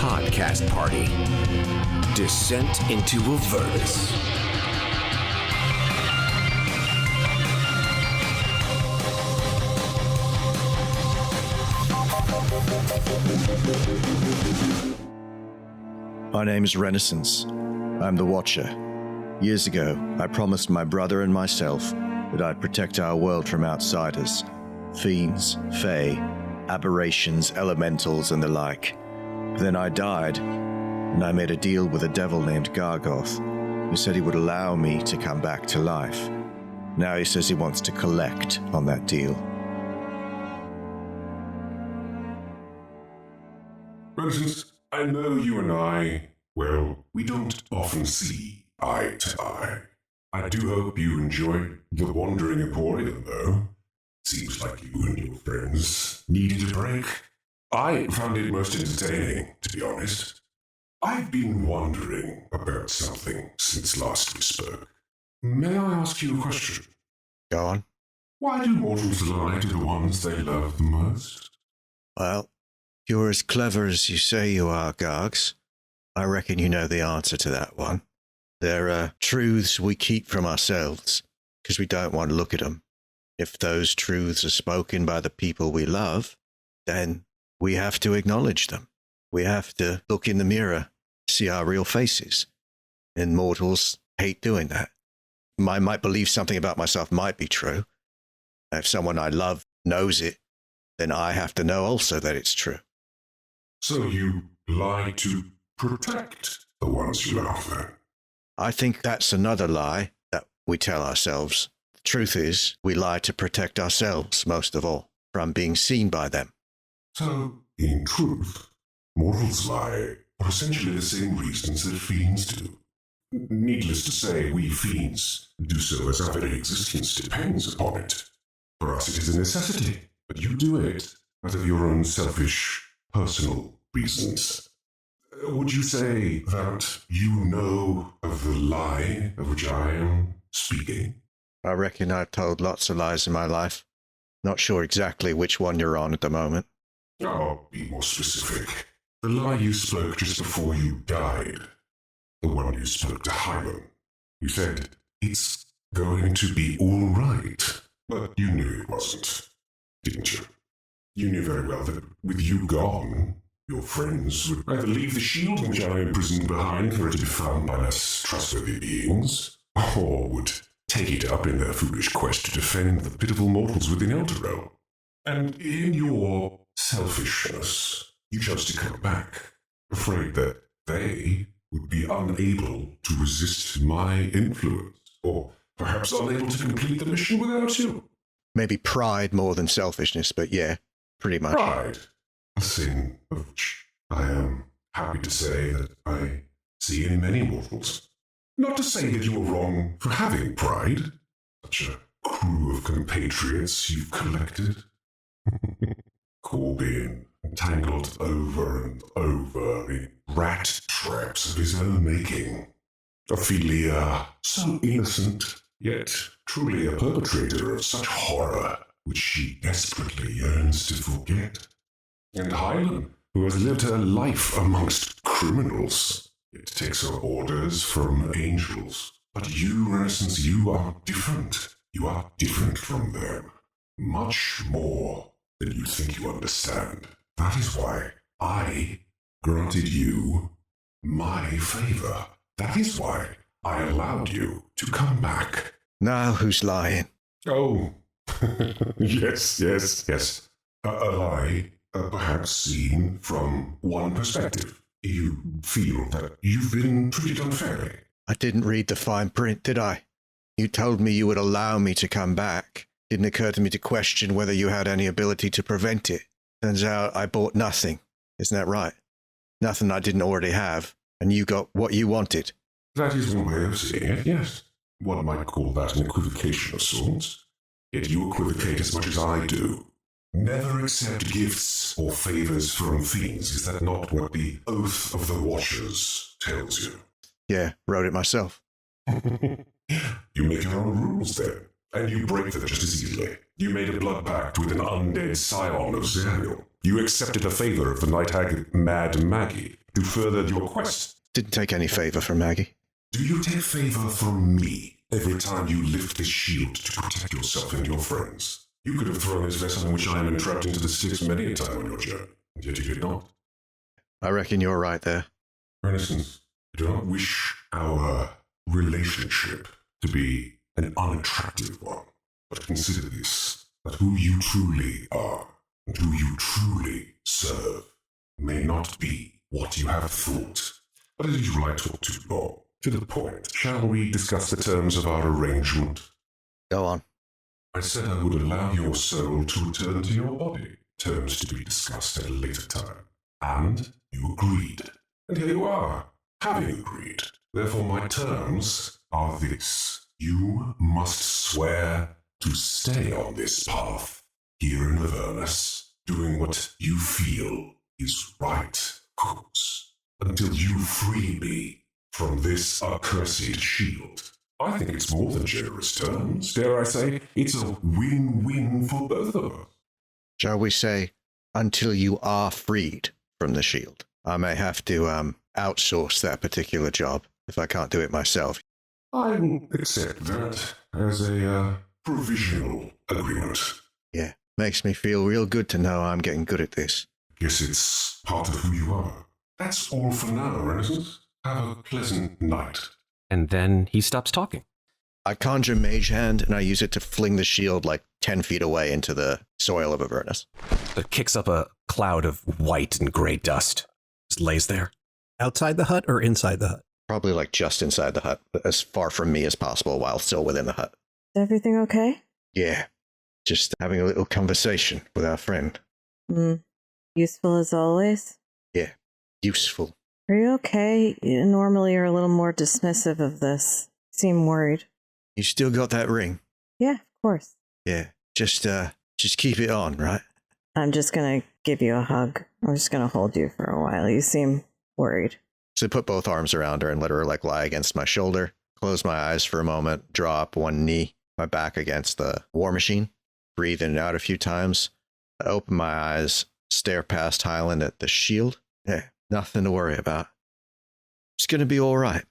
podcast party. Descent into Avernus. My name is Renascence. I'm the Watcher. Years ago, I promised my brother and myself that I'd protect our world from outsiders, fiends, fae, aberrations, elementals, and the like. But then I died, and I made a deal with a devil named Gargoth, who said he would allow me to come back to life. Now he says he wants to collect on that deal. Renascence, I know you and I, well, we don't often see eye to eye. I do hope you enjoyed the Wandering Emporium, though. Seems like you and your friends needed a break. I found it most entertaining, to be honest. I've been wondering about something since last we spoke. May I ask you a question? Go on. Why do mortals lie to the ones they love the most? Well, you're as clever as you say you are, Gargs. I reckon you know the answer to that one. There are truths we keep from ourselves because we don't want to look at them. If those truths are spoken by the people we love, then we have to acknowledge them. We have to look in the mirror, see our real faces. And mortals hate doing that. I might believe something about myself might be true. If someone I love knows it, then I have to know also that it's true. So you lie to protect the ones you love, then? I think that's another lie that we tell ourselves. The truth is, we lie to protect ourselves, most of all, from being seen by them. So, in truth, mortals lie for essentially the same reasons that fiends do. Needless to say, we fiends do so as our very existence depends upon it. For us it is a necessity, but you do it out of your own selfish, personal reasons. Would you say that you know of the lie of which I am speaking? I reckon I've told lots of lies in my life. Not sure exactly which one you're on at the moment. I'll be more specific. The lie you spoke just before you died. The one you spoke to Hylan. You said, it's going to be all right. But you knew it wasn't, didn't you? You knew very well that with you gone, your friends would either leave the shield in which I imprisoned behind for it to be found by less trustworthy beings, or would take it up in their foolish quest to defend the pitiful mortals within Elturel. And in your selfishness, you chose to come back, afraid that they would be unable to resist my influence, or perhaps unable to complete the mission without you. Maybe pride more than selfishness, but yeah, pretty much. Pride. A sin of which I am happy to say that I see in many mortals. Not to say that you were wrong for having pride. Such a crew of compatriots you've collected. Corbin, entangled over and over in rat traps of his own making. Ofelia, so innocent, yet truly a perpetrator of such horror, which she desperately yearns to forget. And Hylan, who has lived her life amongst criminals, yet takes her orders from angels. But you, Renascence, you are different. You are different from them. Much more than you think you understand. That is why I granted you my favor. That is why I allowed you to come back. Now who's lying? Oh, yes. A lie. Perhaps seen from one perspective. You feel that you've been treated unfairly. I didn't read the fine print, did I? You told me you would allow me to come back. Didn't occur to me to question whether you had any ability to prevent it. Turns out I bought nothing. Isn't that right? Nothing I didn't already have, and you got what you wanted. That is one way of seeing it, yes. One might call that an equivocation of sorts. Yet you equivocate as much as I do. Never accept gifts or favors from fiends. Is that not what the Oath of the Watchers tells you? Yeah, wrote it myself. You make your own rules then, and you break them just as easily. You made a blood pact with an undead scion of Zerial. You accepted a favor of the night hag Mad Maggie, You furthered your quest. Didn't take any favor from Maggie. Do you take favor from me every time you lift this shield to protect yourself and your friends? You could have thrown this vessel in which I am entrapped into the Styx many a time on your journey, and yet you did not. I reckon you're right there. Renascence, I do not wish our relationship to be an unattractive one, but consider this, that who you truly are and who you truly serve may not be what you have thought. But as usual, I talk too long. To the point, shall we discuss the terms of our arrangement? Go on. I said I would allow your soul to return to your body. Terms to be discussed at a later time. And you agreed. And here you are, having agreed. Therefore my terms are this. You must swear to stay on this path, here in Avernus, doing what you feel is right, of course, until you free me from this accursed shield. I think it's more than generous terms. Dare I say, it's a win-win for both of us. Shall we say, until you are freed from the shield? I may have to outsource that particular job if I can't do it myself. I accept that as a provisional agreement. Yeah, makes me feel real good to know I'm getting good at this. Guess it's part of who you are. That's all for now, Renascence. Have a pleasant night. And then he stops talking. I conjure Mage Hand, and I use it to fling the shield like 10 feet away into the soil of Avernus. It kicks up a cloud of white and gray dust. Just lays there. Outside the hut or inside the hut? Probably like just inside the hut, as far from me as possible while still within the hut. Is everything okay? Yeah, just having a little conversation with our friend. Useful as always? Yeah, useful. Are you okay? You normally are a little more dismissive of this. Seem worried. You still got that ring? Yeah, of course. Yeah, just keep it on, right? I'm just gonna give you a hug. I'm just gonna hold you for a while. You seem worried. So I put both arms around her and let her like lie against my shoulder, close my eyes for a moment, draw up one knee, my back against the war machine, breathe in and out a few times. I open my eyes, stare past Hylan at the shield. Yeah, nothing to worry about. It's gonna be all right.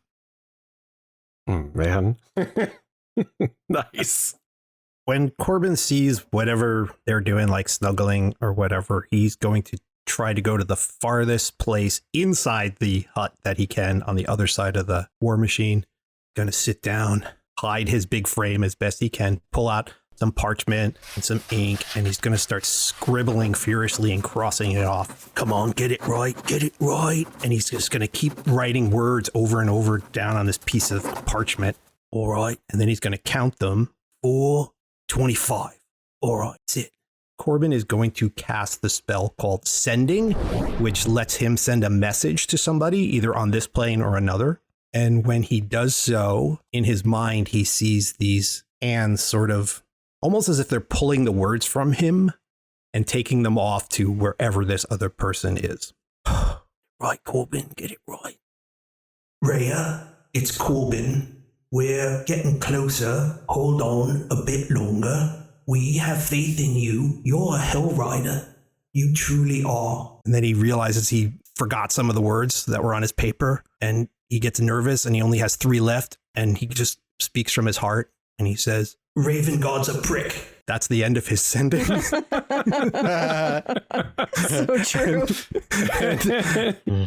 Man. Nice. When Corbin sees whatever they're doing, like snuggling or whatever, he's going to try to go to the farthest place inside the hut that he can on the other side of the war machine. Going to sit down, hide his big frame as best he can, pull out some parchment and some ink, and he's going to start scribbling furiously and crossing it off. Come on, get it right, get it right. And he's just going to keep writing words over and over down on this piece of parchment. All right. And then he's going to count them. 4, 25. All right, that's it. Corbin is going to cast the spell called Sending, which lets him send a message to somebody, either on this plane or another. And when he does so, in his mind, he sees these hands sort of almost as if they're pulling the words from him and taking them off to wherever this other person is. Right, Corbin, get it right. Rhea, it's Corbin. We're getting closer. Hold on a bit longer. We have faith in you. You're a Hell Rider. You truly are. And then he realizes he forgot some of the words that were on his paper, and he gets nervous, and he only has 3 left, and he just speaks from his heart, and he says, Raven God's a prick. That's the end of his sending. So true.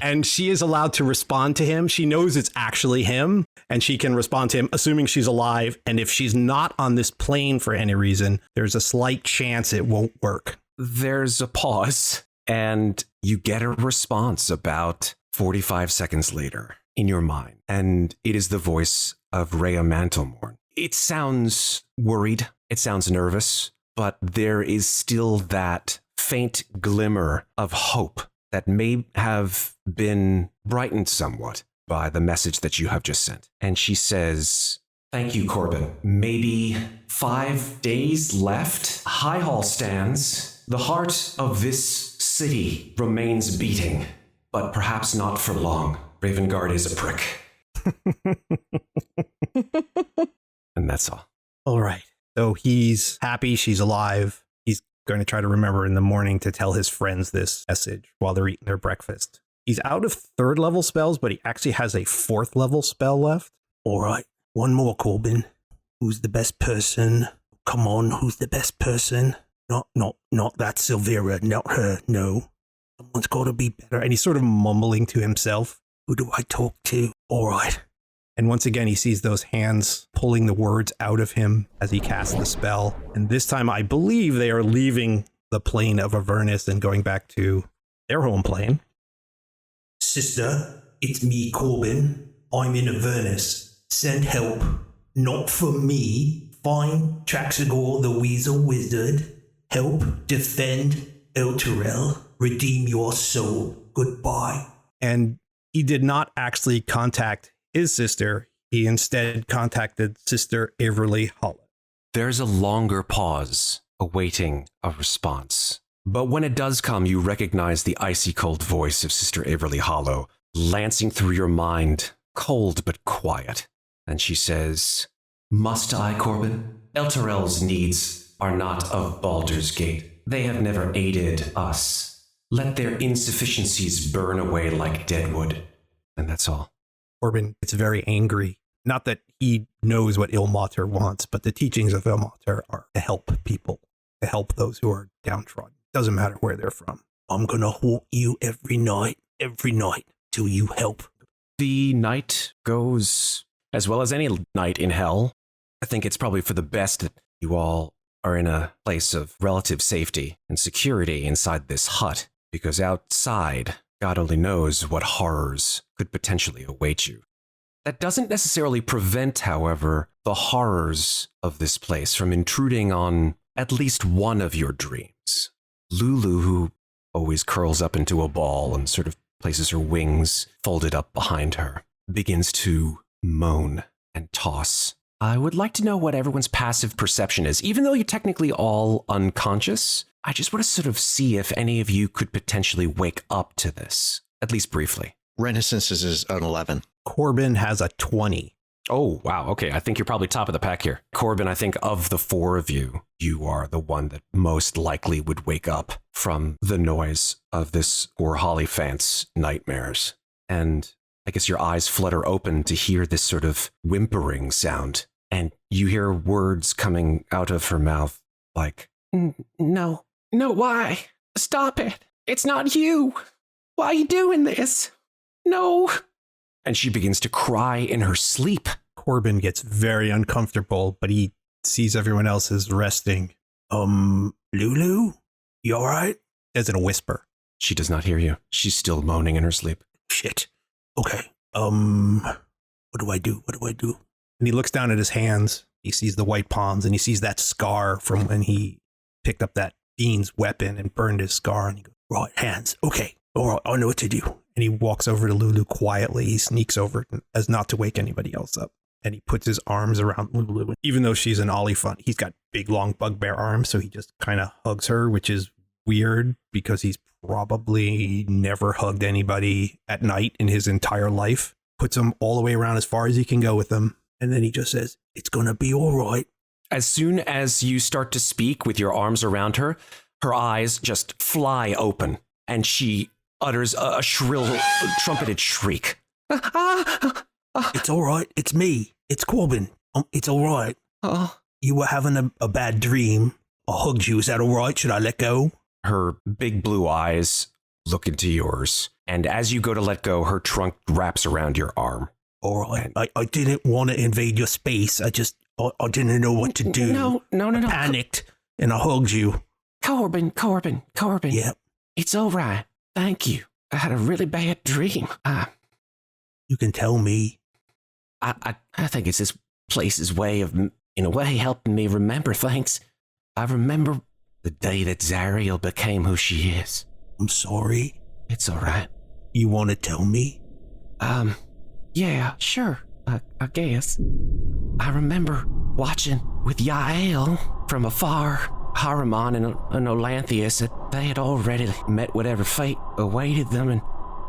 and she is allowed to respond to him. She knows it's actually him, and she can respond to him, assuming she's alive. And if she's not on this plane for any reason, there's a slight chance it won't work. There's a pause, and you get a response about 45 seconds later in your mind. And it is the voice of Rhea Mantlemorn. It sounds worried. It sounds nervous, but there is still that faint glimmer of hope that may have been brightened somewhat by the message that you have just sent. And she says, thank you, Corbin. Maybe 5 days left. High Hall stands. The heart of this city remains beating, but perhaps not for long. Ravengard is a prick. And that's all. All right. So he's happy she's alive. He's going to try to remember in the morning to tell his friends this message while they're eating their breakfast. He's out of 3rd level spells, but he actually has a 4th level spell left. All right, one more, Corbin. Who's the best person? Come on, who's the best person? Not that Silvera, not her, no. Someone's got to be better. And he's sort of mumbling to himself. Who do I talk to? All right. And once again, he sees those hands pulling the words out of him as he casts the spell. And this time, I believe they are leaving the plane of Avernus and going back to their home plane. Sister, it's me, Corbin. I'm in Avernus. Send help. Not for me. Find Traxagor the Weasel Wizard. Help defend Elturel. Redeem your soul. Goodbye. And he did not actually contact his sister. He instead contacted Sister Averly Hollow. There's a longer pause, awaiting a response. But when it does come, you recognize the icy cold voice of Sister Averly Hollow, lancing through your mind, cold but quiet. And she says, "Must I, Corbin? Elturel's needs are not of Baldur's Gate. They have never aided us. Let their insufficiencies burn away like deadwood." And that's all. Corbin gets very angry. Not that he knows what Ilmater wants, but the teachings of Ilmater are to help people, to help those who are downtrodden. Doesn't matter where they're from. I'm gonna haunt you every night, till you help. The night goes as well as any night in hell. I think it's probably for the best that you all are in a place of relative safety and security inside this hut, because outside, God only knows what horrors could potentially await you. That doesn't necessarily prevent, however, the horrors of this place from intruding on at least one of your dreams. Lulu, who always curls up into a ball and sort of places her wings folded up behind her, begins to moan and toss. I would like to know what everyone's passive perception is. Even though you're technically all unconscious, I just want to sort of see if any of you could potentially wake up to this, at least briefly. Renaissance is an 11. Corbin has a 20. Oh, wow. Okay, I think you're probably top of the pack here. Corbin, I think of the 4 of you, you are the one that most likely would wake up from the noise of this poor Hollyphant's nightmares. And I guess your eyes flutter open to hear this sort of whimpering sound. And you hear words coming out of her mouth like, No, why? Stop it. It's not you. Why are you doing this? No. And she begins to cry in her sleep. Corbin gets very uncomfortable, but he sees everyone else is resting. Lulu? You all right? Says in a whisper. She does not hear you. She's still moaning in her sleep. Shit. Okay. What do I do? And he looks down at his hands. He sees the white palms, and he sees that scar from when he picked up that fiend's weapon and burned his scar. And he goes, right, hands. Okay. All right, I know what to do. And he walks over to Lulu quietly. He sneaks over as not to wake anybody else up. And he puts his arms around Lulu. Even though she's an Oliphant, he's got big, long bugbear arms. So he just kind of hugs her, which is weird because he's probably never hugged anybody at night in his entire life. Puts them all the way around as far as he can go with them. And then he just says, it's going to be all right. As soon as you start to speak with your arms around her, her eyes just fly open and she utters a shrill, trumpeted shriek. It's all right. It's me. It's Corbin. It's all right. You were having a bad dream. I hugged you. Is that all right? Should I let go? Her big blue eyes look into yours. And as you go to let go, her trunk wraps around your arm. All right. I didn't want to invade your space. I didn't know what to do. No. I panicked and I hugged you. Corbin. Yep. It's all right. Thank you. I had a really bad dream. You can tell me. I think it's this place's way of, in a way, helping me remember things. I remember the day that Zariel became who she is. I'm sorry. It's all right. You want to tell me? Yeah, sure. I guess. I remember watching with Yael from afar. Haramon and Olanthius, that they had already met whatever fate awaited them, and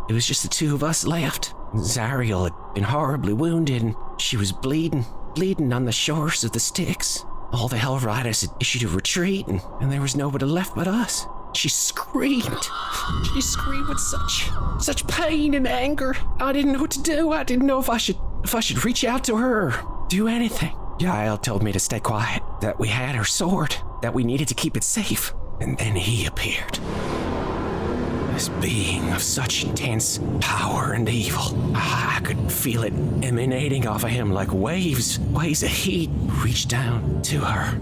it was just the 2 of us left. Zariel had been horribly wounded, and she was bleeding on the shores of the Styx. All the Hell Riders had issued a retreat, and there was nobody left but us. She screamed. She screamed with such pain and anger. I didn't know what to do. I didn't know if I should reach out to her or do anything. Yael told me to stay quiet, that we had her sword, that we needed to keep it safe. And then he appeared. This being of such intense power and evil. I could feel it emanating off of him like waves of heat reached down to her.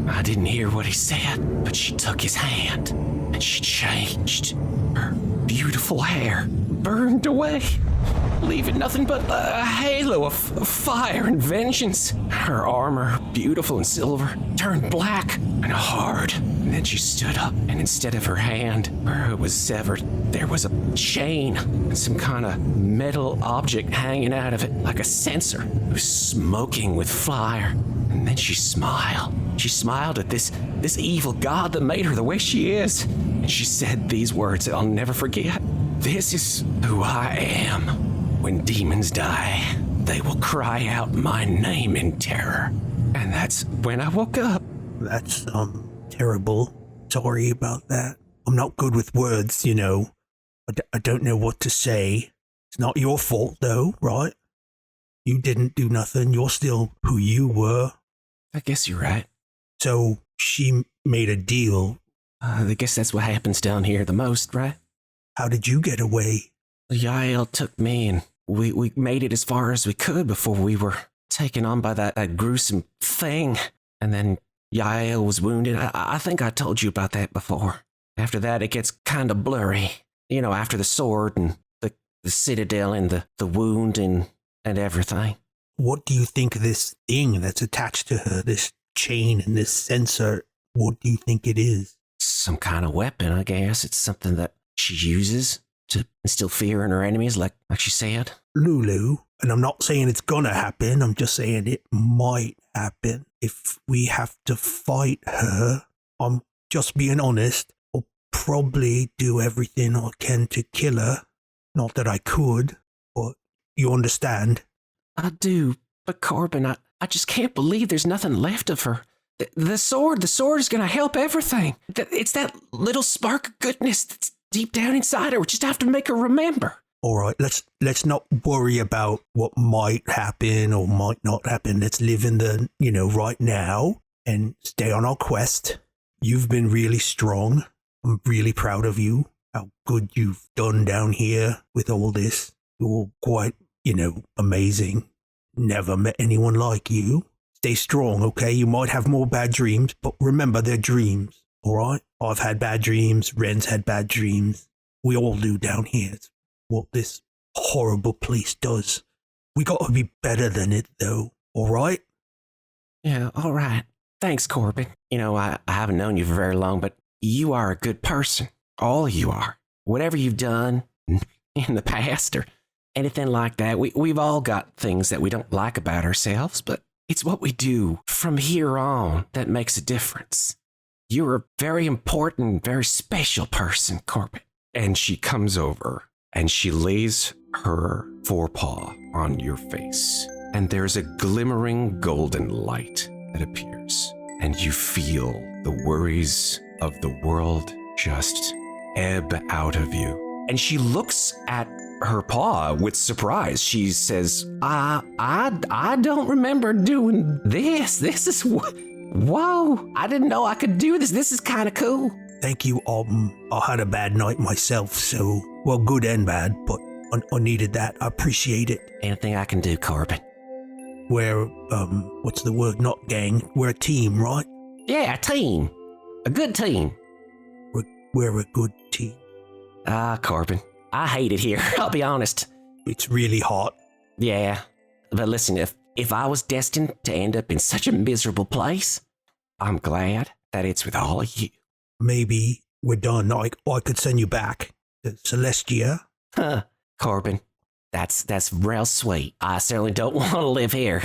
I didn't hear what he said, but she took his hand and she changed. Her beautiful hair burned away, leaving nothing but a halo of fire and vengeance. Her armor, beautiful and silver, turned black and hard. And then she stood up, and instead of her hand, where it was severed, there was a chain and some kind of metal object hanging out of it, like a censer. It was smoking with fire. And then she smiled. She smiled at this evil god that made her the way she is. And she said these words that I'll never forget. This is who I am. When demons die, they will cry out my name in terror. And that's when I woke up. That's, terrible. Sorry about that. I'm not good with words, you know. I don't know what to say. It's not your fault, though, right? You didn't do nothing. You're still who you were. I guess you're right. So she made a deal. I guess that's what happens down here the most, right? How did you get away? Yael took me and we made it as far as we could before we were taken on by that gruesome thing. And then Yael was wounded. I think I told you about that before. After that, it gets kind of blurry. You know, after the sword and the citadel and the wound and everything. What do you think this thing that's attached to her, this chain and this sensor, what do you think it is? Some kind of weapon, I guess. It's something that she uses to instill fear in her enemies, like she said. Lulu, and I'm not saying it's gonna happen, I'm just saying it might happen. If we have to fight her, I'm just being honest, I'll probably do everything I can to kill her. Not that I could, but you understand. I do, but Corbin, I just can't believe there's nothing left of her. The sword is gonna help everything. It's that little spark of goodness that's deep down inside her. We just have to make her remember. All right, let's not worry about what might happen or might not happen. Let's live in the, right now and stay on our quest. You've been really strong. I'm really proud of you. How good you've done down here with all this. You're quite, amazing. Never met anyone like you. Stay strong, okay? You might have more bad dreams, but remember they're dreams, all right? I've had bad dreams. Ren's had bad dreams. We all do down here. It's what this horrible place does. We got to be better than it, though, all right? Yeah, all right. Thanks, Corbin. I haven't known you for very long, but you are a good person. All of you are. Whatever you've done in the past or anything like that, we've all got things that we don't like about ourselves, but it's what we do from here on that makes a difference. You're a very important, very special person, Corbin. And she comes over and she lays her forepaw on your face. And there's a glimmering golden light that appears. And you feel the worries of the world just ebb out of you. And she looks at her paw with surprise. She says, I don't remember doing this. This is whoa, I didn't know I could do this. This is kind of cool. Thank you, I had a bad night myself, so, well, good and bad, but I needed that. I appreciate it. Anything I can do, Corbin. We're, what's the word? Not gang. We're a team, right? Yeah, a team. A good team. We're a good team. Corbin, I hate it here. I'll be honest. It's really hot. Yeah, but listen, if I was destined to end up in such a miserable place, I'm glad that it's with all of you. Maybe we're done. I could send you back to Celestia. Huh, Corbin, that's real sweet. I certainly don't want to live here.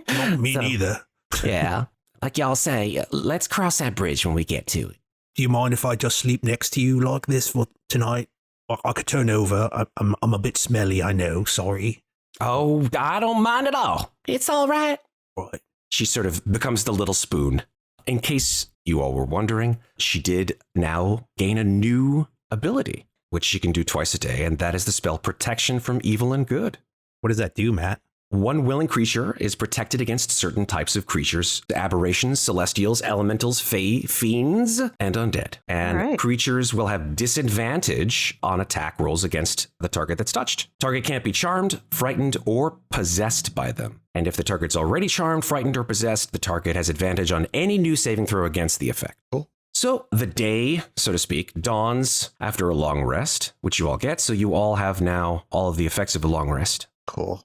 Not me neither. Yeah, like y'all say, let's cross that bridge when we get to it. Do you mind if I just sleep next to you like this for tonight? I could turn over. I'm a bit smelly, I know. Sorry. Oh, I don't mind at all. It's all right. Right. She sort of becomes the little spoon in case you all were wondering, she did now gain a new ability, which she can do twice a day, and that is the spell Protection from Evil and Good. What does that do, Matt? One willing creature is protected against certain types of creatures, aberrations, celestials, elementals, fae, fiends, and undead. And creatures will have disadvantage on attack rolls against the target that's touched. Target can't be charmed, frightened, or possessed by them. And if the target's already charmed, frightened, or possessed, the target has advantage on any new saving throw against the effect. Cool. So the day, so to speak, dawns after a long rest, which you all get. So you all have now all of the effects of a long rest. Cool.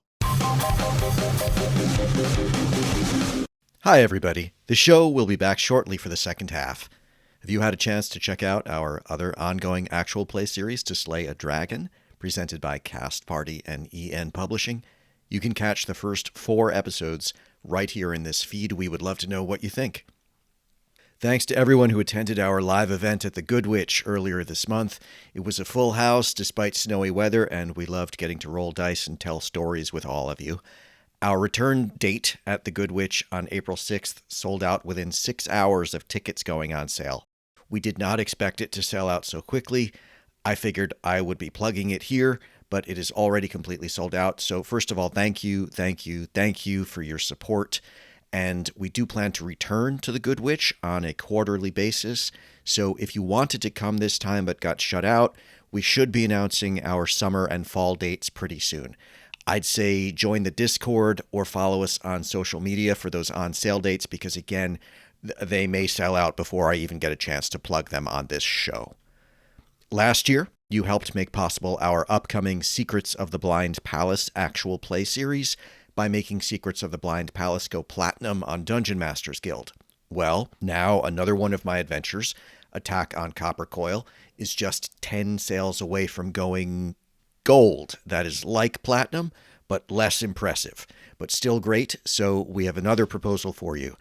Hi, everybody. The show will be back shortly for the second half. Have you had a chance to check out our other ongoing actual play series, To Slay a Dragon, presented by Cast Party and EN Publishing? You can catch the first 4 episodes right here in this feed. We would love to know what you think. Thanks to everyone who attended our live event at the Good Witch earlier this month. It was a full house despite snowy weather, and we loved getting to roll dice and tell stories with all of you. Our return date at the Good Witch on April 6th sold out within 6 hours of tickets going on sale. We did not expect it to sell out so quickly. I figured I would be plugging it here, but it is already completely sold out. So first of all, thank you for your support. And we do plan to return to the Good Witch on a quarterly basis. So if you wanted to come this time but got shut out, we should be announcing our summer and fall dates pretty soon. I'd say join the Discord or follow us on social media for those on sale dates because, again, they may sell out before I even get a chance to plug them on this show. Last year, you helped make possible our upcoming Secrets of the Blind Palace actual play series by making Secrets of the Blind Palace go platinum on Dungeon Masters Guild. Well, now another one of my adventures, Attack on Copper Coil, is just 10 sales away from going gold. That is like platinum, but less impressive, but still great. So we have another proposal for you.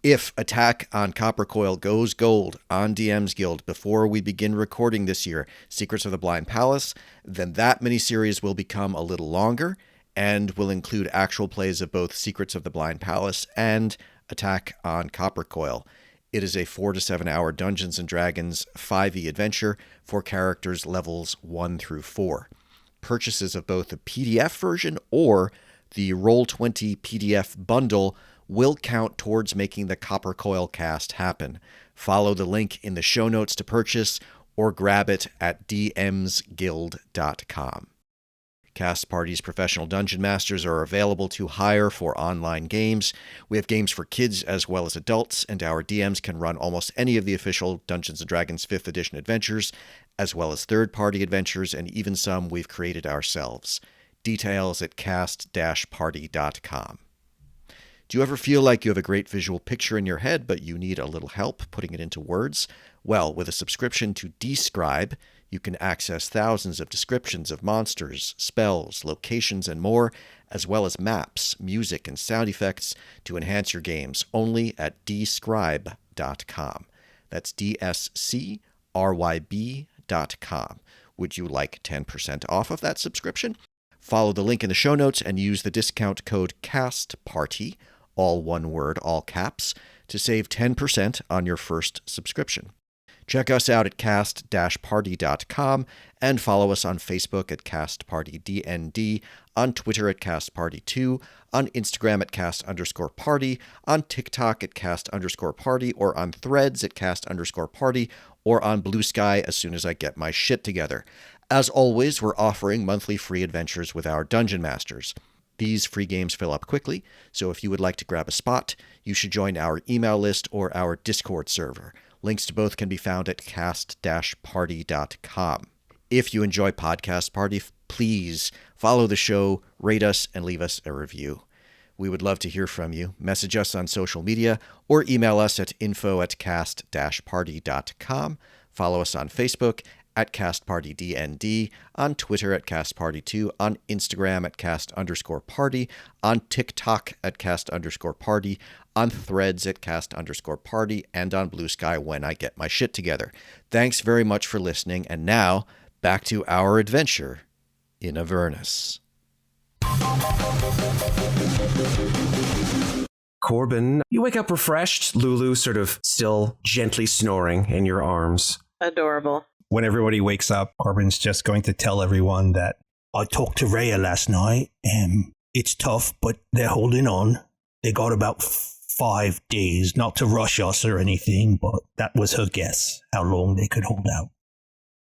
If Attack on Copper Coil goes gold on DM's Guild before we begin recording this year, Secrets of the Blind Palace, then that miniseries will become a little longer and will include actual plays of both Secrets of the Blind Palace and Attack on Copper Coil. It is a 4 to 7 hour Dungeons & Dragons 5e adventure for characters levels 1 through 4. Purchases of both the PDF version or the Roll20 PDF bundle will count towards making the Copper Coil cast happen. Follow the link in the show notes to purchase or grab it at dmsguild.com. Cast Party's professional dungeon masters are available to hire for online games. We have games for kids as well as adults, and our DMs can run almost any of the official Dungeons & Dragons 5th edition adventures, as well as third-party adventures, and even some we've created ourselves. Details at cast-party.com. Do you ever feel like you have a great visual picture in your head, but you need a little help putting it into words? Well, with a subscription to dScryb, you can access thousands of descriptions of monsters, spells, locations, and more, as well as maps, music, and sound effects to enhance your games only at dScryb.com. That's DSCRYB.com. Would you like 10% off of that subscription? Follow the link in the show notes and use the discount code CASTPARTY, all one word, all caps, to save 10% on your first subscription. Check us out at cast-party.com and follow us on Facebook at CastPartyDND, on Twitter at CastParty2, on Instagram at cast_party, on TikTok at cast_party, or on Threads at cast_party, or on Blue Sky as soon as I get my shit together. As always, we're offering monthly free adventures with our Dungeon Masters. These free games fill up quickly, so if you would like to grab a spot, you should join our email list or our Discord server. Links to both can be found at cast-party.com. If you enjoy Podcast Party, please follow the show, rate us, and leave us a review. We would love to hear from you. Message us on social media or email us at info@cast-party.com. Follow us on Facebook at CastPartyDND, on Twitter at CastParty2, on Instagram at cast_party, on TikTok at cast_party, on Threads at cast_party, and on Blue Sky when I get my shit together. Thanks very much for listening, and now back to our adventure in Avernus. Corbin, you wake up refreshed. Lulu sort of still gently snoring in your arms. Adorable. When everybody wakes up, Corbin's just going to tell everyone that I talked to Rhea last night, and it's tough, but they're holding on. They got about 5 days, not to rush us or anything, but that was her guess, how long they could hold out.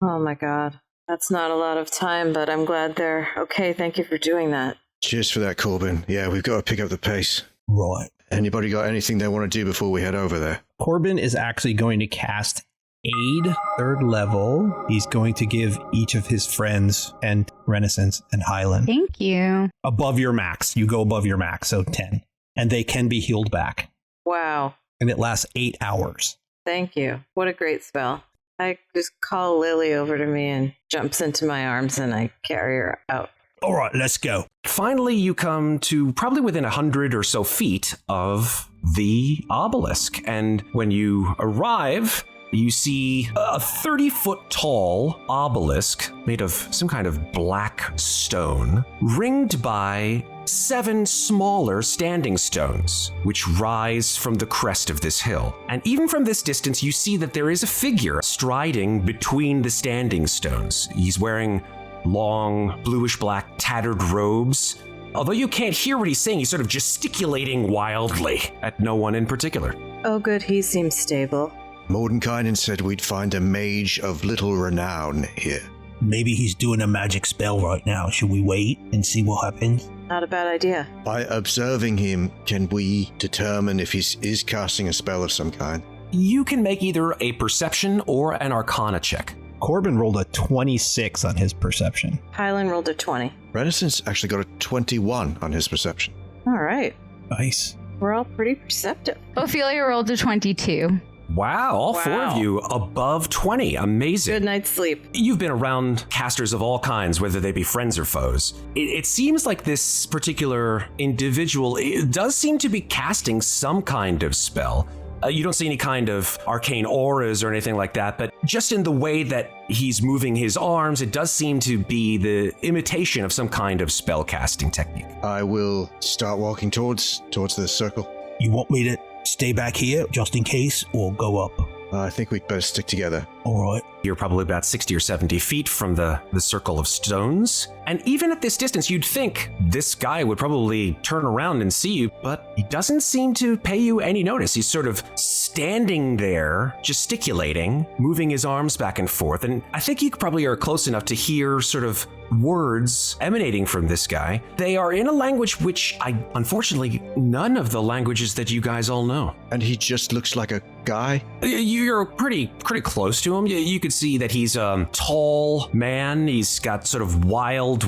Oh my god. That's not a lot of time, but I'm glad they're okay. Thank you for doing that. Cheers for that, Corbin. Yeah, we've got to pick up the pace. Right. Anybody got anything they want to do before we head over there? Corbin is actually going to cast Aid, 3rd level. He's going to give each of his friends and Renascence and Hylan Thank you. above your max. You go above your max, so 10. And they can be healed back. Wow. And it lasts 8 hours. Thank you. What a great spell. I just call Lily over to me and jumps into my arms and I carry her out. All right, let's go. Finally, you come to probably within 100 or so feet of the obelisk. And when you arrive, you see a 30-foot tall obelisk made of some kind of black stone, ringed by 7 smaller standing stones, which rise from the crest of this hill. And even from this distance, you see that there is a figure striding between the standing stones. He's wearing long, bluish-black, tattered robes. Although you can't hear what he's saying, he's sort of gesticulating wildly at no one in particular. Oh good, he seems stable. Mordenkainen said we'd find a mage of little renown here. Maybe he's doing a magic spell right now. Should we wait and see what happens? Not a bad idea. By observing him, can we determine if he is casting a spell of some kind? You can make either a perception or an arcana check. Corbin rolled a 26 on his perception. Hylan rolled a 20. Renascence actually got a 21 on his perception. All right. Nice. We're all pretty perceptive. Ophelia rolled a 22. Wow, all 4 of you above 20. Amazing. Good night's sleep. You've been around casters of all kinds, whether they be friends or foes. It seems like this particular individual does seem to be casting some kind of spell. You don't see any kind of arcane auras or anything like that, but just in the way that he's moving his arms, it does seem to be the imitation of some kind of spell casting technique. I will start walking towards the circle. You want me to stay back here just in case, or go up? I think we'd better stick together. All right. You're probably about 60 or 70 feet from the circle of stones. And even at this distance, you'd think this guy would probably turn around and see you, but he doesn't seem to pay you any notice. He's sort of standing there, gesticulating, moving his arms back and forth. And I think you probably are close enough to hear sort of words emanating from this guy. They are in a language which unfortunately, none of the languages that you guys all know. And he just looks like a guy? You're pretty close to him. You could see that he's a tall man. He's got sort of wild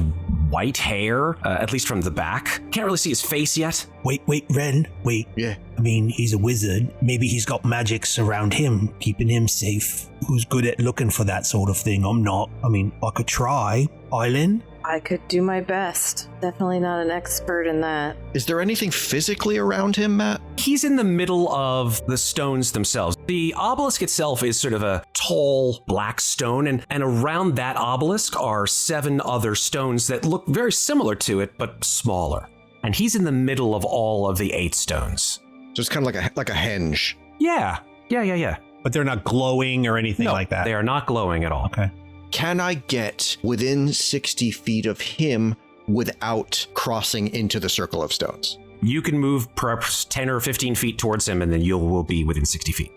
white hair, at least from the back. Can't really see his face yet. Wait, Ren, wait. Yeah. I mean, he's a wizard. Maybe he's got magics around him, keeping him safe. Who's good at looking for that sort of thing? I'm not. I mean, I could try. Hylan? I could do my best. Definitely not an expert in that. Is there anything physically around him, Matt? He's in the middle of the stones themselves. The obelisk itself is sort of a tall black stone, and around that obelisk are 7 other stones that look very similar to it, but smaller. And he's in the middle of all of the 8 stones. So it's kind of like a henge. Yeah. But they're not glowing or anything like that. They are not glowing at all. Okay. Can I get within 60 feet of him without crossing into the circle of stones? You can move perhaps 10 or 15 feet towards him, and then you will be within 60 feet.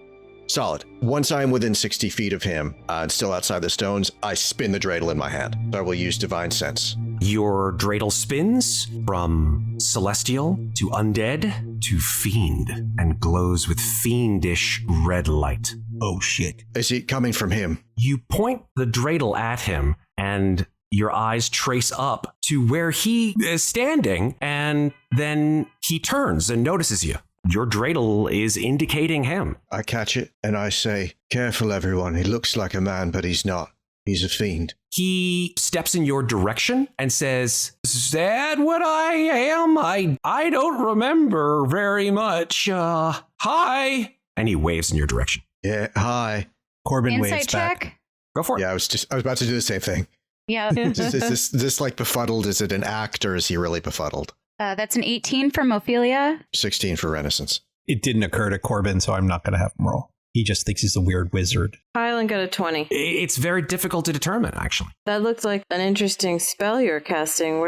Solid. Once I'm within 60 feet of him and still outside the stones, I spin the dreidel in my hand. So I will use Divine Sense. Your dreidel spins from celestial to undead to fiend and glows with fiendish red light. Oh, shit. Is it coming from him? You point the dreidel at him, and your eyes trace up to where he is standing, and then he turns and notices you. Your dreidel is indicating him. I catch it and I say, "Careful, everyone. He looks like a man, but he's not. He's a fiend." He steps in your direction and says, "Is that what I am? I don't remember very much. Hi." And he waves in your direction. Yeah, hi. Corbin waves Insight back. check? Go for it. Yeah, I was about to do the same thing. Yeah. Is this like befuddled? Is it an act or is he really befuddled? That's an 18 from Ofelia. 16 for Renascence. It didn't occur to Corbin, so I'm not going to have him roll. He just thinks he's a weird wizard. Hylan got a 20. It's very difficult to determine, actually. That looked like an interesting spell you're casting.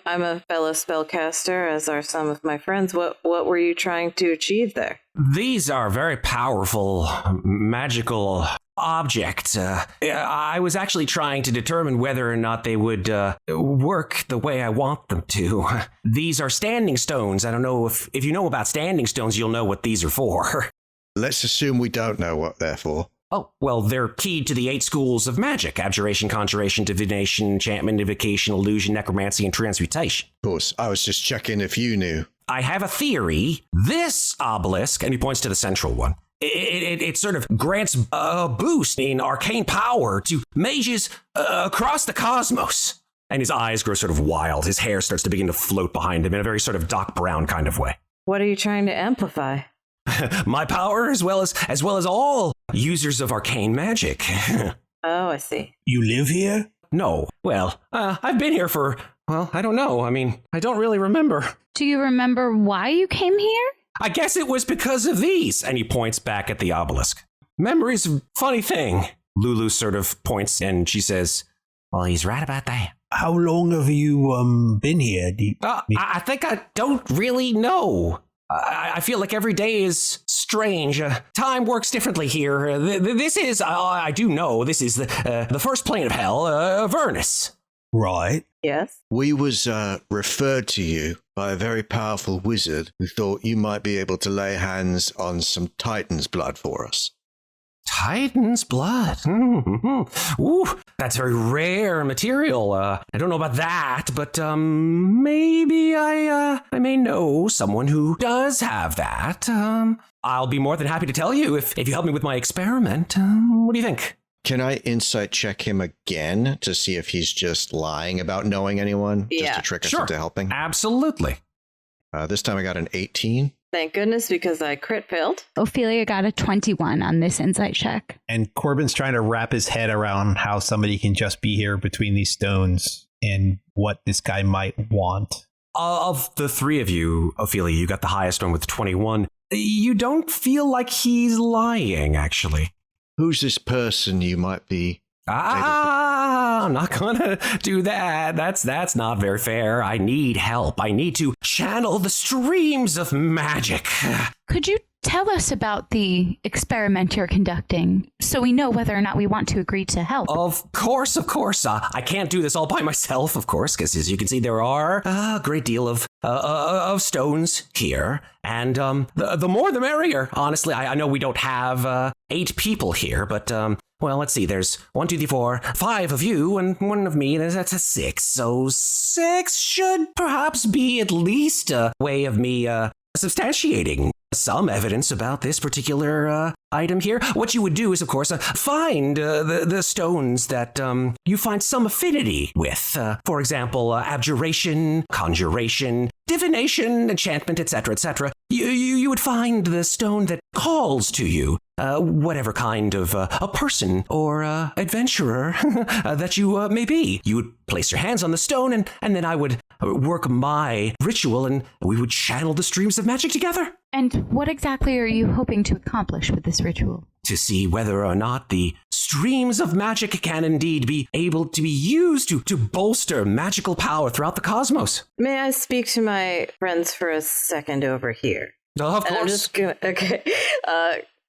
I'm a fellow spellcaster, as are some of my friends. What were you trying to achieve there? These are very powerful, magical objects. I was actually trying to determine whether or not they would work the way I want them to. These are standing stones. I don't know if you know about standing stones, you'll know what these are for. Let's assume we don't know what they're for. Oh, well, they're keyed to the 8 schools of magic: abjuration, conjuration, divination, enchantment, invocation, illusion, necromancy, and transmutation. Of course, I was just checking if you knew. I have a theory. This obelisk, and he points to the central one, it sort of grants a boost in arcane power to mages across the cosmos. And his eyes grow sort of wild. His hair starts to begin to float behind him in a very sort of dark brown kind of way. What are you trying to amplify? My power, as well as all users of arcane magic. Oh, I see. You live here? No. Well, I've been here for, I don't know. I mean, I don't really remember. Do you remember why you came here? I guess it was because of these. And he points back at the obelisk. Memory's a funny thing. Lulu sort of points and she says, well, he's right about that. How long have you been here? I think I don't really know. I feel like every day is strange. Time works differently here. This is, I do know, this is the first plane of hell, Avernus. Right. Yes. We was referred to you by a very powerful wizard who thought you might be able to lay hands on some Titan's blood for us. Titan's blood. Mm-hmm. Ooh, that's very rare material. I don't know about that, but maybe I may know someone who does have that. I'll be more than happy to tell you if you help me with my experiment. What do you think? Can I insight check him again to see if he's just lying about knowing anyone? Yeah. Just to trick us into helping? Absolutely. This time I got an 18. Thank goodness, because I crit failed. Ophelia got a 21 on this insight check. And Corbin's trying to wrap his head around how somebody can just be here between these stones and what this guy might want. Of the three of you, Ophelia, you got the highest one with 21. You don't feel like he's lying, actually. Who's this person you might be? I'm not gonna do that. That's not very fair. I need help. I need to channel the streams of magic. Could you tell us about the experiment you're conducting so we know whether or not we want to agree to help? Of course. I can't do this all by myself, of course, because as you can see, there are a great deal of stones here. And the more the merrier. Honestly, I know we don't have 8 people here, but well, let's see. There's 1, 2, 3, 4, 5 of you and 1 of me. That's a 6. So 6 should perhaps be at least a way of me substantiating some evidence about this particular item here. What you would do is, of course, find the stones that you find some affinity with. For example, abjuration, conjuration, divination, enchantment, etc., etc. You would find the stone that calls to you, whatever kind of a person or adventurer that you may be. You would place your hands on the stone, and then I would work my ritual, and we would channel the streams of magic together. And what exactly are you hoping to accomplish with this ritual? To see whether or not the streams of magic can indeed be able to be used to bolster magical power throughout the cosmos. May I speak to my friends for a second over here? Of And I'm course. just gonna, okay.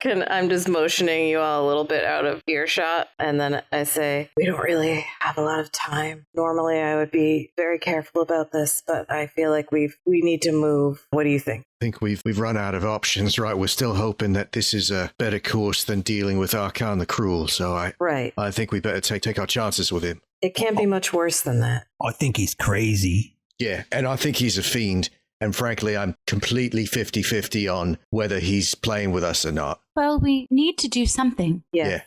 I'm just motioning you all a little bit out of earshot, and then I say, we don't really have a lot of time. Normally I would be very careful about this, but I feel like we need to move. What do you think? I think we've run out of options, right? We're still hoping that this is a better course than dealing with Arkan the Cruel, so I think we better take our chances with him. It can't be much worse than that. I think he's crazy. Yeah, and I think he's a fiend, and frankly, I'm completely 50-50 on whether he's playing with us or not. Well, we need to do something. Yes. Yeah.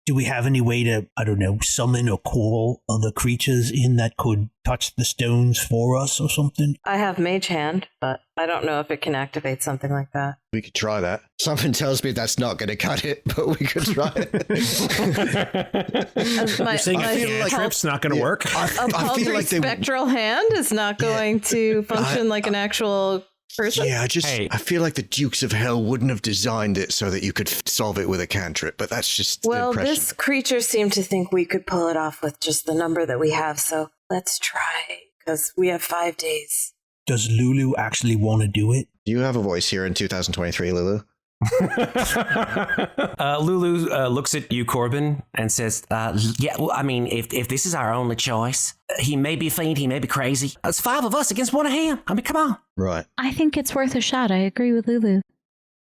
Do we have any way to, I don't know, summon or call other creatures in that could touch the stones for us or something? I have Mage Hand, but I don't know if it can activate something like that. We could try that. Something tells me that's not going to cut it, but we could try it. You're saying a trip's not going to work? A paltry spectral hand is not going to function like an actual person? Yeah, I feel like the Dukes of Hell wouldn't have designed it so that you could solve it with a cantrip, but that's just well, impression. This creature seemed to think we could pull it off with just the number that we have, so let's try, because we have 5 days. Does Lulu actually want to do it? Do you have a voice here in 2023, Lulu? Lulu looks at you, Corbin, and says, yeah, well, I mean, if this is our only choice, he may be a fiend, he may be crazy. It's 5 of us against 1 of him. I mean, come on. Right. I think it's worth a shot. I agree with Lulu.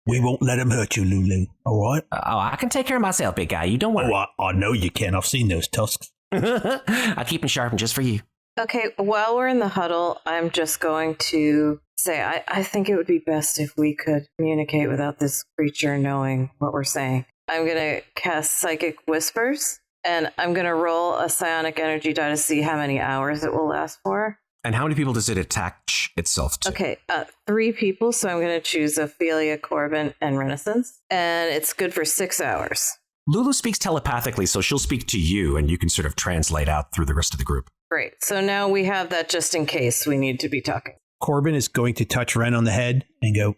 We won't let him hurt you, Lulu, all right? I can take care of myself, big guy. You don't worry. Oh, I know you can. I've seen those tusks. I keep them sharpened just for you. Okay, while we're in the huddle, I'm just going to say I think it would be best if we could communicate without this creature knowing what we're saying. I'm going to cast Psychic Whispers, and I'm going to roll a psionic energy die to see how many hours it will last for. And how many people does it attach itself to? Okay, 3 people, so I'm going to choose Ofelia, Corbin, and Renascence, and it's good for 6 hours. Lulu speaks telepathically, so she'll speak to you, and you can sort of translate out through the rest of the group. Great, so now we have that just in case we need to be talking. Corbin is going to touch Ren on the head and go,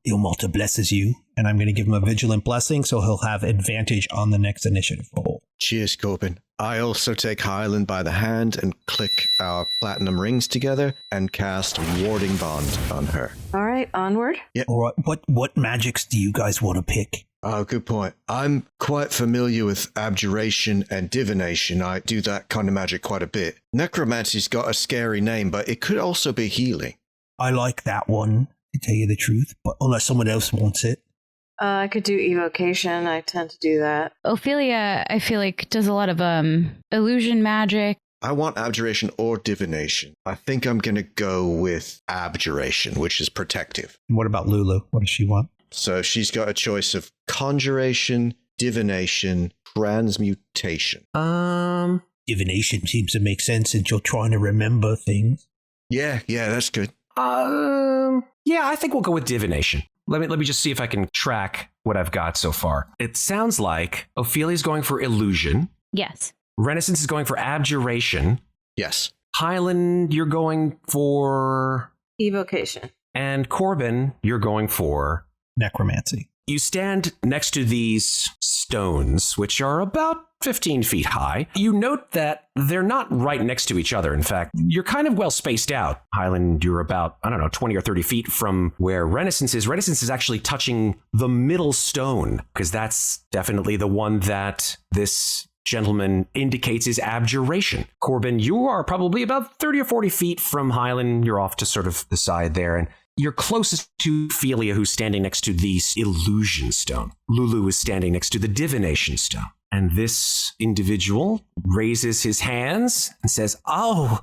Ilmalta blesses you. And I'm going to give him a vigilant blessing, so he'll have advantage on the next initiative roll. Cheers, Corbin. I also take Hylan by the hand and click our platinum rings together and cast Warding Bond on her. All right, onward. Yeah. All right, what magics do you guys want to pick? Oh, good point. I'm quite familiar with abjuration and divination. I do that kind of magic quite a bit. Necromancy's got a scary name, but it could also be healing. I like that one, to tell you the truth, but unless someone else wants it. I could do evocation. I tend to do that. Ophelia, I feel like, does a lot of illusion magic. I want abjuration or divination. I think I'm going to go with abjuration, which is protective. And what about Lulu? What does she want? So she's got a choice of conjuration, divination, transmutation. Divination seems to make sense since you're trying to remember things. Yeah, that's good. Yeah, I think we'll go with divination. Let me just see if I can track what I've got so far. It sounds like Ophelia's going for illusion. Yes. Renascence is going for abjuration. Yes. Hylan, you're going for Evocation. And Corbin, you're going for necromancy. You stand next to these stones, which are about 15 feet high. You note that they're not right next to each other. In fact, you're kind of well spaced out. Hylan, you're about, 20 or 30 feet from where Renascence is. Renascence is actually touching the middle stone, because that's definitely the one that this gentleman indicates is abjuration. Corbin, you are probably about 30 or 40 feet from Hylan. You're off to sort of the side there, and you're closest to Ofelia, who's standing next to the illusion stone. Lulu is standing next to the divination stone. And this individual raises his hands and says, Oh,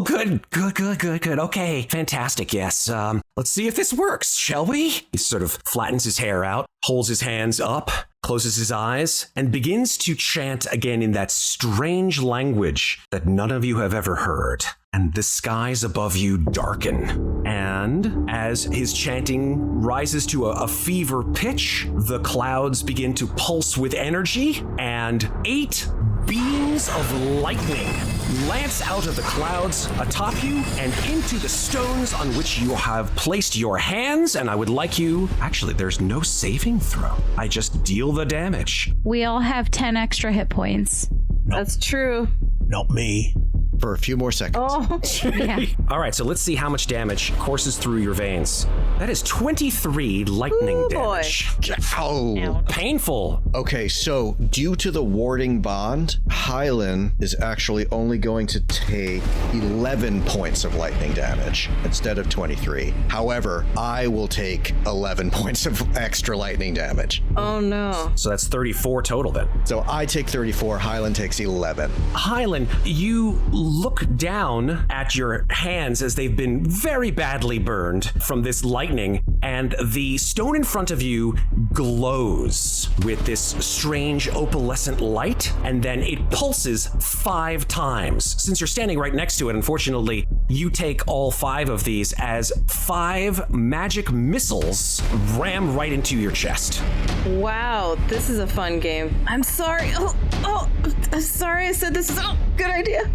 good. Okay, fantastic. Yes. Let's see if this works, shall we? He sort of flattens his hair out, holds his hands up, closes his eyes, and begins to chant again in that strange language that none of you have ever heard. And the skies above you darken. And as his chanting rises to a fever pitch, the clouds begin to pulse with energy, and 8 beams of lightning lance out of the clouds atop you and into the stones on which you have placed your hands. And I would like you... Actually, there's no saving throw. I just deal the damage. We all have 10 extra hit points. That's true. Not me. For a few more seconds. Oh, Yeah. All right, so let's see how much damage courses through your veins. That is 23 lightning damage. Oh. Painful. Okay, so due to the warding bond, Hylan is actually only going to take 11 points of lightning damage instead of 23. However, I will take 11 points of extra lightning damage. oh no. So that's 34 total then. So I take 34, Hylan takes 11. Hylan, you look down at your hands as they've been very badly burned from this lightning, and the stone in front of you glows with this strange opalescent light, and then it pulses 5 times. Since you're standing right next to it, unfortunately, you take all 5 of these as 5 magic missiles ram right into your chest. Wow, this is a fun game. I'm sorry. I'm sorry I said this is a good idea.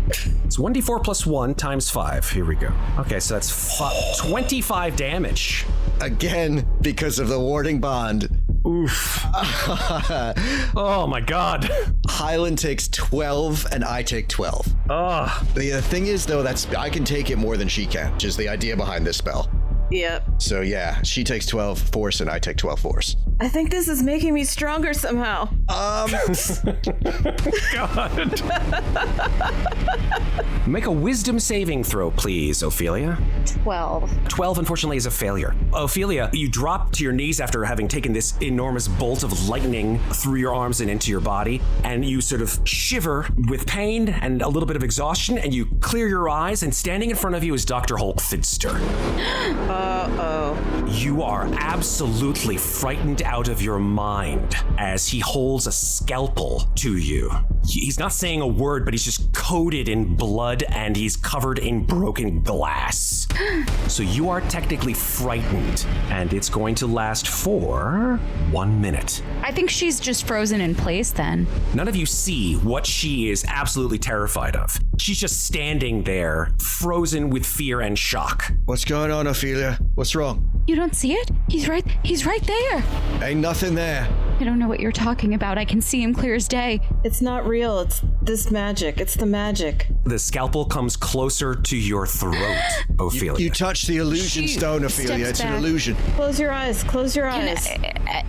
It's 1d4 plus 1 times 5. Here we go. Okay, so that's 25 damage. Again, because of the warding bond. Oof. Oh my god. Hylan takes 12 and I take 12. The thing is, though, I can take it more than she can, which is the idea behind this spell. Yep. So yeah, she takes 12 force and I take 12 force. I think this is making me stronger somehow. God. Make a wisdom saving throw, please, Ofelia. 12. 12, unfortunately, is a failure. Ofelia, you drop to your knees after having taken this enormous bolt of lightning through your arms and into your body, and you sort of shiver with pain and a little bit of exhaustion, and you clear your eyes, and standing in front of you is Dr. Holkfidster. Uh-oh. You are absolutely frightened out of your mind as he holds a scalpel to you. He's not saying a word, but he's just coated in blood and he's covered in broken glass. So you are technically frightened, and it's going to last for 1 minute. I think she's just frozen in place then. None of you see what she is absolutely terrified of. She's just standing there, frozen with fear and shock. What's going on, Ofelia? What's wrong? You don't see it? He's right there. Ain't nothing there. I don't know what you're talking about. I can see him clear as day. It's not real. It's this magic. It's the magic. The scalpel comes closer to your throat, Ofelia. You touched the illusion stone, Ofelia. It's an illusion. Close your eyes. Close your eyes.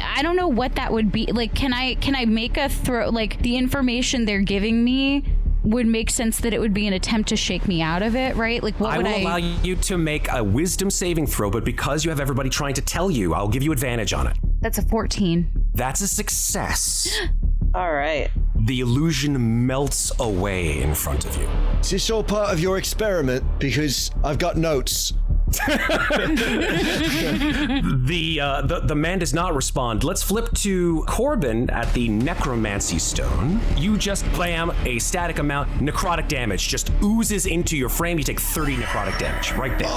I don't know what that would be. Like, can I make a throw? Like, the information they're giving me would make sense that it would be an attempt to shake me out of it, right? Like, what would I... will allow you to make a wisdom saving throw, but because you have everybody trying to tell you, I'll give you advantage on it. That's a 14. That's a success. All right. The illusion melts away in front of you. Is this all part of your experiment? Because I've got notes. The man does not respond. Let's flip to Corbin at the necromancy stone. You just blam a static amount, necrotic damage just oozes into your frame. You take 30 necrotic damage right there.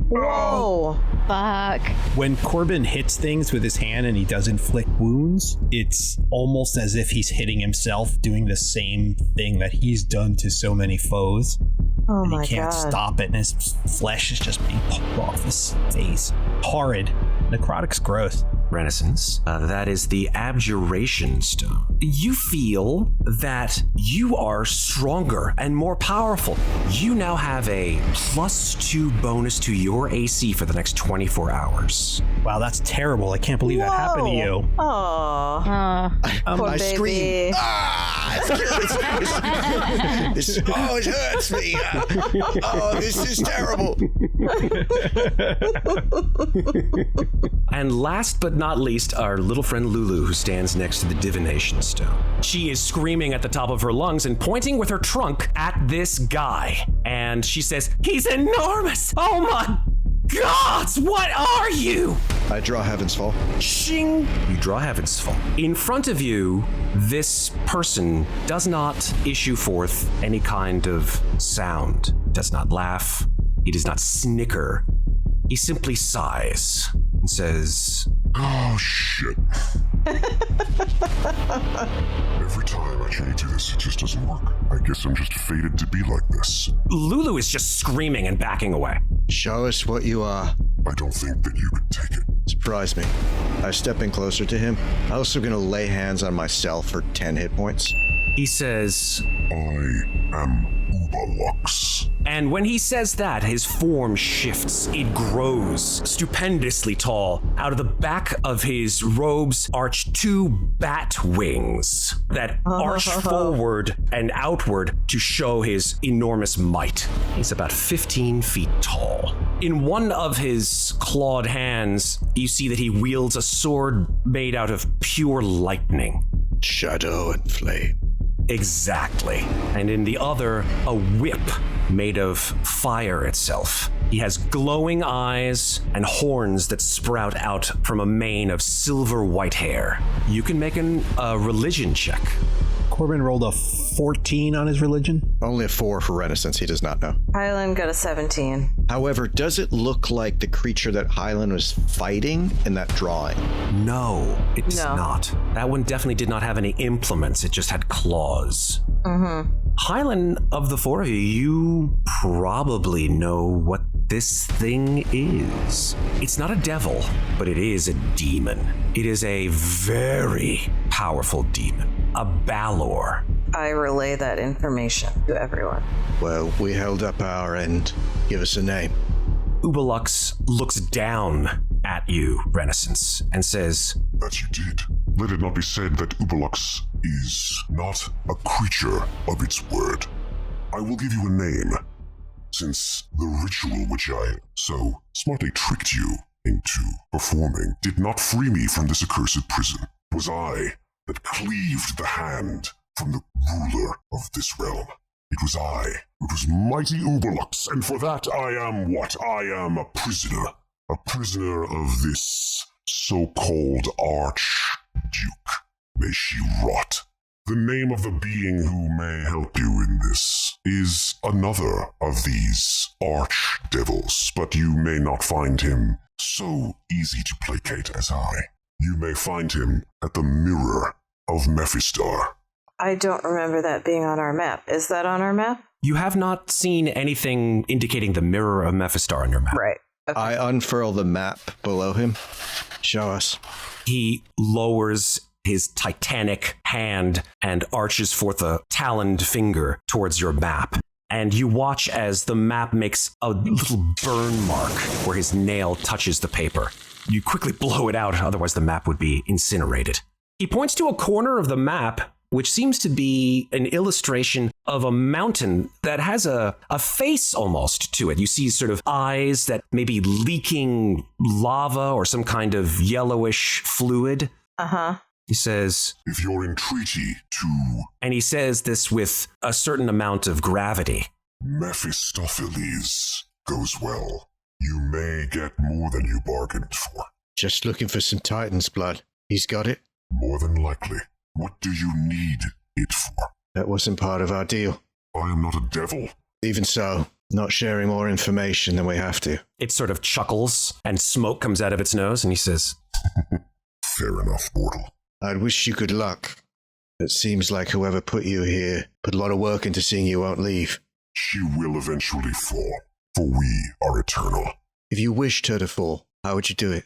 Whoa. Fuck. When Corbin hits things with his hand and he does inflict wounds, it's almost as if he's hitting himself, doing the same thing that he's done to so many foes. Oh and my he can't God. stop it, and his flesh is just being pulled off his face. Horrid. Necrotic's gross. Renascence. That is the abjuration stone. You feel that you are stronger and more powerful. You now have a +2 bonus to your AC for the next 24 hours. Wow, that's terrible. I can't believe that happened to you. Aww. Poor I baby. scream. It hurts me. This is terrible. And last but not least, our little friend Lulu, who stands next to the divination stone. She is screaming at the top of her lungs and pointing with her trunk at this guy. And she says, "He's enormous! Oh my gods, what are you?" I draw Heaven's Fall. Shing! You draw Heaven's Fall. In front of you, this person does not issue forth any kind of sound. Does not laugh. He does not snicker. He simply sighs and says, Oh, shit. Every time I try to do this, it just doesn't work. I guess I'm just fated to be like this. Lulu is just screaming and backing away. Show us what you are. I don't think that you could take it. Surprise me. I step in closer to him. I'm also going to lay hands on myself for 10 hit points. He says, I am Uubelicious. and when he says that, his form shifts. It grows stupendously tall. Out of the back of his robes arch 2 bat wings that arch forward and outward to show his enormous might. He's about 15 feet tall. In one of his clawed hands, you see that he wields a sword made out of pure lightning. Shadow and flame. Exactly. And in the other, a whip made of fire itself. He has glowing eyes and horns that sprout out from a mane of silver white hair. You can make a religion check. Corbin rolled a 14 on his religion. Only a 4 for Renascence, he does not know. Hylan got a 17. However, does it look like the creature that Hylan was fighting in that drawing? No, it does not. That one definitely did not have any implements. It just had claws. Mm-hmm. Hylan, of the four of you, you probably know what this thing is. It's not a devil, but it is a demon. It is a very powerful demon. A Balor. I relay that information to everyone. Well, we held up our end. Give us a name. Uubelicious looks down at you, Renascence, and says, That you did. Let it not be said that Uubelicious is not a creature of its word. I will give you a name, since the ritual which I so smartly tricked you into performing did not free me from this accursed prison. It was I that cleaved the hand from the ruler of this realm. It was I. It was mighty Uubelicious, and for that I am what? I am a prisoner. A prisoner of this so-called Archduke. May she rot. The name of the being who may help you in this is another of these archdevils, but you may not find him so easy to placate as I. You may find him at the Mirror of Mephistar. I don't remember that being on our map. Is that on our map? You have not seen anything indicating the Mirror of Mephistar on your map. Right. Okay. I unfurl the map below him. Show us. He lowers his titanic hand and arches forth a taloned finger towards your map. And you watch as the map makes a little burn mark where his nail touches the paper. You quickly blow it out, otherwise the map would be incinerated. He points to a corner of the map, which seems to be an illustration of a mountain that has a face almost to it. You see sort of eyes that may be leaking lava or some kind of yellowish fluid. Uh-huh. He says, If you're in treaty to and he says this with a certain amount of gravity, Mephistopheles goes well, you may get more than you bargained for. Just looking for some Titan's blood. He's got it? More than likely. What do you need it for? That wasn't part of our deal. I am not a devil. Even so, not sharing more information than we have to. it sort of chuckles and smoke comes out of its nose and he says, Fair enough, mortal. I'd wish you good luck. It seems like whoever put you here put a lot of work into seeing you won't leave. She will eventually fall, for we are eternal. If you wished her to fall, how would you do it?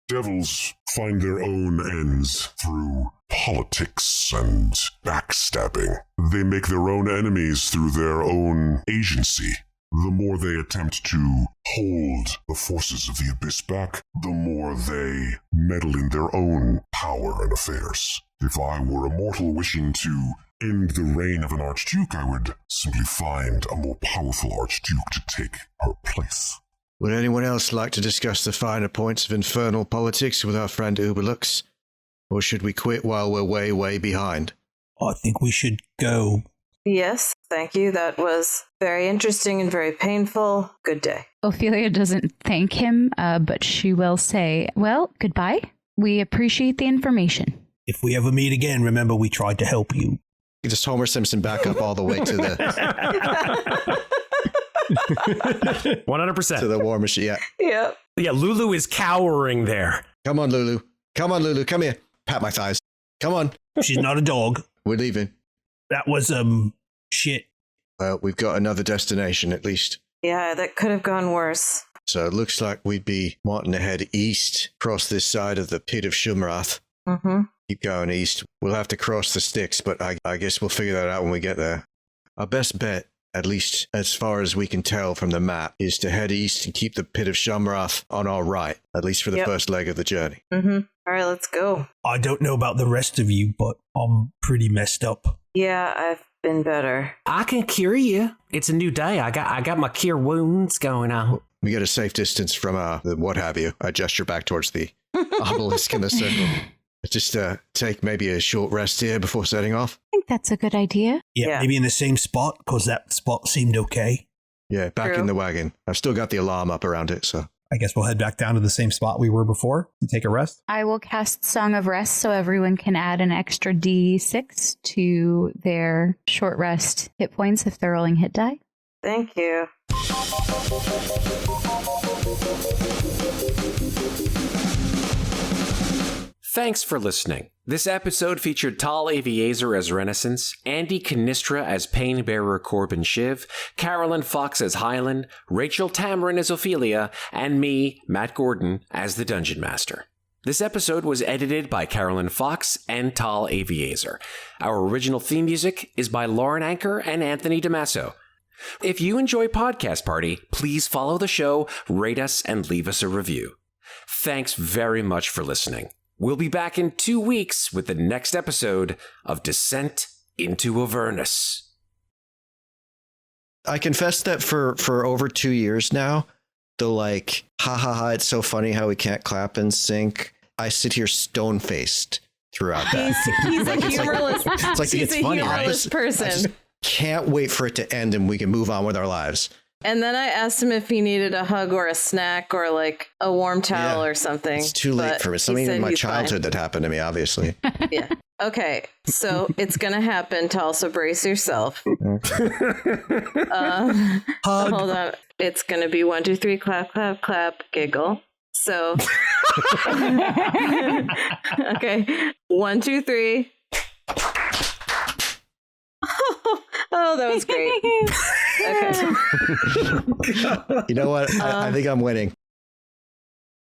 Devils find their own ends through politics and backstabbing. They make their own enemies through their own agency. The more they attempt to hold the forces of the Abyss back, the more they meddle in their own power and affairs. If I were a mortal wishing to end the reign of an Archduke, I would simply find a more powerful Archduke to take her place. Would anyone else like to discuss the finer points of infernal politics with our friend Uubelicious? Or should we quit while we're way, way behind? I think we should go. Yes, thank you. That was very interesting and very painful. Good day. Ofelia doesn't thank him, but she will say, well, goodbye. We appreciate the information. If we ever meet again, remember we tried to help you. Just Homer Simpson back up all the way to the 100%. to the war machine. Yeah. Yep. Yeah, Lulu is cowering there. Come on, Lulu. Come on, Lulu. Come here. Pat my thighs. Come on. She's not a dog. We're leaving. That was, shit. Well, we've got another destination at least. Yeah, that could have gone worse. So it looks like we'd be wanting to head east, cross this side of the pit of Shumrath. Mm-hmm. Keep going east. We'll have to cross the Styx, but I guess we'll figure that out when we get there. Our best bet, at least as far as we can tell from the map, is to head east and keep the pit of Shumrath on our right, at least for the first leg of the journey. Mm-hmm. All right, let's go. I don't know about the rest of you, but I'm pretty messed up. Yeah, I've been better. I can cure you. It's a new day. I got my cure wounds going on. We get a safe distance from the what have you. I gesture back towards the obelisk in the circle. Just take maybe a short rest here before setting off. think that's a good idea. Yeah, maybe in the same spot, because that spot seemed okay. Yeah, back True. in the wagon. I've still got the alarm up around it, so. I guess we'll head back down to the same spot we were before to take a rest. I will cast Song of Rest so everyone can add an extra D6 to their short rest hit points if they're rolling hit die. Thank you. Thanks for listening. This episode featured Tal Aviezer as Renascence, Andy Cannistra as Painbearer Corbin Shiv, Carolyn Fox as Hylan, Rachel Tamarin as Ofelia, and me, Matt Gordon, as the Dungeon Master. This episode was edited by Carolyn Fox and Tal Aviezer. Our original theme music is by Lauren Anker and Anthony DiMasso. If you enjoy Podcast Party, please follow the show, rate us, and leave us a review. Thanks very much for listening. We'll be back in 2 weeks with the next episode of Descent into Avernus. I confess that for over 2 years now, the like, ha ha ha, it's so funny how we can't clap in sync. I sit here stone-faced throughout that. He's a humorless. It's like, He's it's a funny, right? humorless person. I just can't wait for it to end and we can move on with our lives. And then I asked him if he needed a hug or a snack or like a warm towel or something. It's too late for me. Something in my childhood that happened to me, obviously. Yeah. Okay. So it's going to happen, Tal, so brace yourself. Hug. Hold on. It's going to be 1, 2, 3, clap, clap, clap, giggle. So, okay. 1, 2, 3. Oh, that was great. Okay. You know what? I think I'm winning.